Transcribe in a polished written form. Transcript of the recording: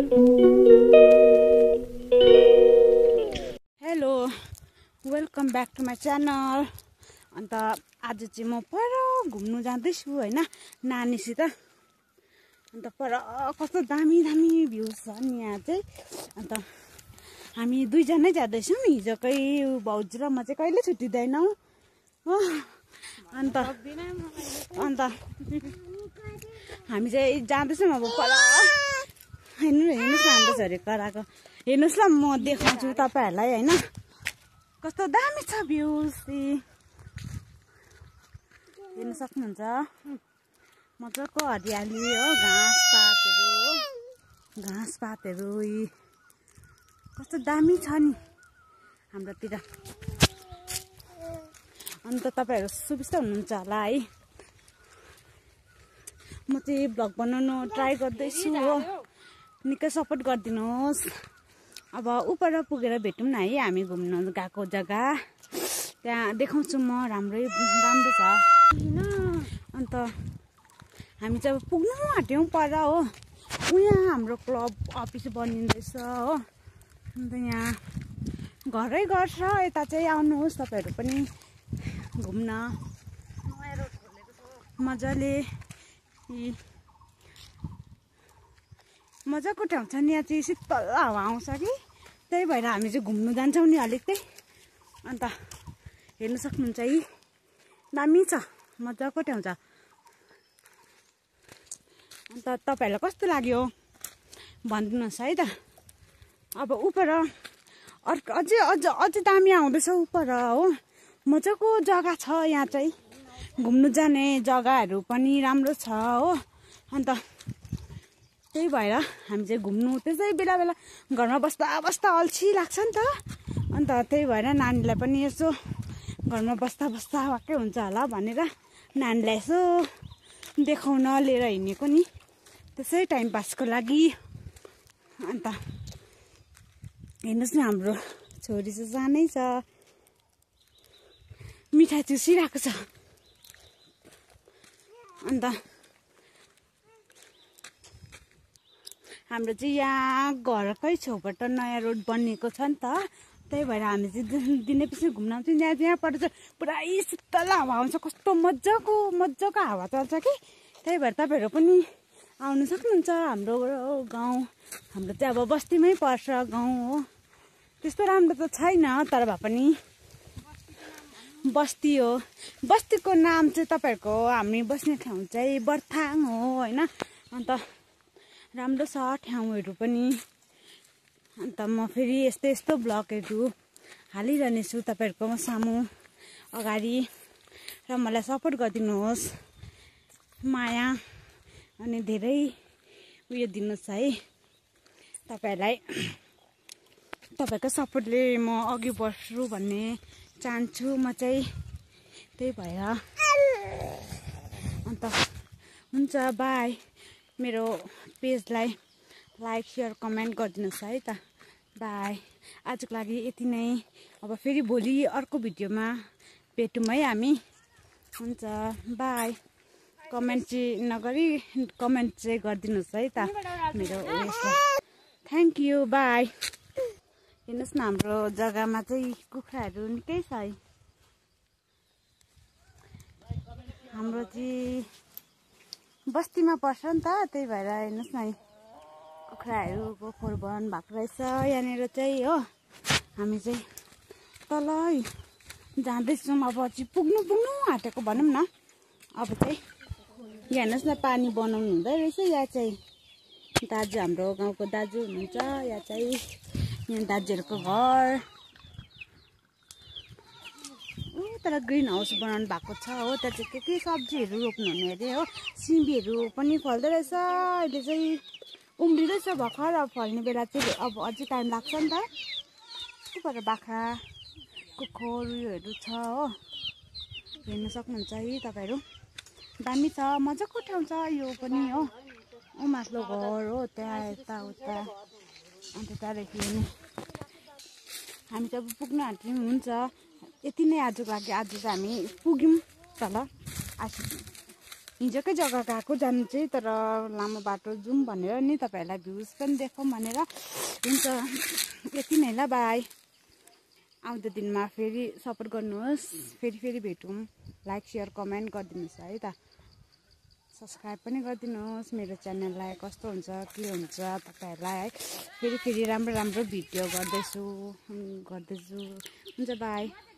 Hello welcome back to my channel. अन्त आज चाहिँ म पर घुम्नु जाँदैछु होइन नानीसित। अन्त पर कस्तो दामी दामी भ्यू छ नि यहाँ चाहिँ। अन्त हामी दुईजनै जाँदैछौँ। हिजोकै भाउजू र म चाहिँ कहिले छुट्टिँदैनौँ हो। अन्त हामी चाहिँ जाँदैछौँ अब पर। हेर्नुहोस् न हाम्रो छोरी कराएको। हेर्नुहोस् ल म देखाउँछु तपाईँहरूलाई होइन कस्तो दामी छ भ्यूज। हेर्नु सक्नुहुन्छ मजाको हरियाली हो, घाँस पातहरू कस्तो दामी छ नि हाम्रोतिर। अन्त तपाईँहरू सुबिस्ता हुनुहुन्छ होला है। म चाहिँ भ्लग बनाउनु ट्राई गर्दैछु हो, निकै सपोर्ट गरिदिनुहोस्। अब उपर पुगेर भेटौँ न है हामी घुम्न गएको जग्गा। त्यहाँ देखाउँछु म, राम्रो छ। अन्त हामी चाहिँ अब पुग्नु आँट्यौँ पर हो। यहाँ हाम्रो क्लब अफिस बनिँदैछ हो। अन्त यहाँ घरै घर छ। यता चाहिँ आउनुहोस् तपाईँहरू पनि घुम्न मजाले। मजाको ठाउँ छ नि यहाँ चाहिँ, शीतल हावा आउँछ कि त्यही भएर हामी चाहिँ घुम्नु जान्छौँ नि अलिक चाहिँ। अन्त हेर्नु सक्नुहुन्छ है दामी छ, मजाको ठाउँ छ। अन्त तपाईँहरूलाई कस्तो लाग्यो भनिदिनुहोस् है त। अब उपर अर्को अझै दामी आउँदैछ उपर हो। मजाको जग्गा छ यहाँ चाहिँ, घुम्नु जाने जग्गाहरू पनि राम्रो छ हो। अन्त त्यही भएर हामी चाहिँ घुम्नु त्यसै बेला बेला घरमा बस्दा अल्छी लाग्छ नि त। अन्त त्यही भएर नानीलाई पनि यसो घरमा बस्दा वाक्कै हुन्छ होला भनेर नानीलाई यसो देखाउन लिएर हिँडेको नि, त्यसै टाइम पासको लागि। अन्त हेर्नुहोस् न हाम्रो छोरी चाहिँ सानै छ, मिठाई चुसिरहेको छ। अन्त हाम्रो चाहिँ यहाँ घरकै छेउबाट नयाँ रोड बनिएको छ नि त। त्यही भएर हामी चाहिँ दिनै पछि घुम्न आउँछौँ। यहाँबाट चाहिँ पुरै शीतल हावा आउँछ, कस्तो मजाको हावा चल्छ कि। त्यही भएर तपाईँहरू पनि आउनु सक्नुहुन्छ हाम्रो गाउँ। हाम्रो चाहिँ अब बस्तीमै पर्छ गाउँ हो, त्यस्तो राम्रो त छैन तर भए पनि बस्ती हो। बस्तीको नाम चाहिँ तपाईँहरूको हामी बस्ने ठाउँ चाहिँ बर्थाङ हो होइन। अन्त राम्रो छ ठाउँहरू पनि। अन्त म फेरि यस्तो भ्लगहरू हालिरहनेछु तपाईँहरूको सामु अगाडि। र मलाई सपोर्ट गरिदिनुहोस्, माया अनि धेरै उयो दिनुहोस् है। तपाईँहरूलाई तपाईँको सपोर्टले म अघि बढ्छु भन्ने चाहन्छु म चाहिँ। त्यही भएर अन्त हुन्छ बाई। मेरो पेजलाई लाइक सेयर कमेन्ट गरिदिनुहोस् है त। बाई। आजको लागि यति नै। अब फेरि भोलि अर्को भिडियोमा भेटौँ है हामी। हुन्छ बाई। कमेन्ट चाहिँ गरिदिनुहोस् है त मेरो उयसलाई। Thank you by. हेर्नुहोस् न हाम्रो जग्गामा चाहिँ कुखुराहरू निकै छ है। हाम्रो चाहिँ बस्तीमा पर्छ नि त, त्यही भएर हेर्नुहोस् न है कुखुराहरूको खोर बन भएको रहेछ यहाँनिर चाहिँ हो। हामी चाहिँ तल जाँदैछौँ। अब चाहिँ पुग्नु आँटेको भनौँ न। अब चाहिँ यहाँ हेर्नुहोस् न पानी बनाउनु हुँदै रहेछ। यहाँ चाहिँ दाजु, हाम्रो गाउँको दाजु हुनुहुन्छ। यहाँ चाहिँ यहाँ दाजुहरूको घर। तर ग्रिन हाउस बनाउनु भएको छ हो। त्यहाँ चाहिँ के सब्जीहरू रोप्नु हुने अरे हो। सिमीहरू पनि फल्दै रहेछ। अहिले चाहिँ उम्रिँदैछ भर्खर। अब फल्ने बेला चाहिँ अब अझै टाइम लाग्छ नि त। ऊपर बाख्रा कुखुर उयोहरू छ हो। हेर्नु सक्नुहुन्छ है तपाईँहरू। दामी छ, मजाको ठाउँ छ यो पनि हो। माथिल्लो घर हो त्यहाँ यताउता। अन्त त्यहाँदेखि हामी चाहिँ अब पुग्न आँट्यौँ। हुन्छ यति नै आजको लागि। आज चाहिँ हामी पुग्यौँ तल। हिजोकै जग्गा गएको जानु चाहिँ, तर लामो बाटो जाउँ भनेर नि, तपाईँहरूलाई भ्युज पनि देखाउँ भनेर। हुन्छ, यति नै ल, बाई। आउँदो दिनमा फेरि सपोर्ट गर्नुहोस्, फेरि भेटौँ। लाइक सेयर कमेन्ट गरिदिनुहोस् है त, सब्सक्राइब पनि गरिदिनुहोस्। मेरो च्यानललाई कस्तो हुन्छ के हुन्छ तपाईँहरूलाई है, फेरि राम्रो भिडियो गर्दैछु। हुन्छ, बाई।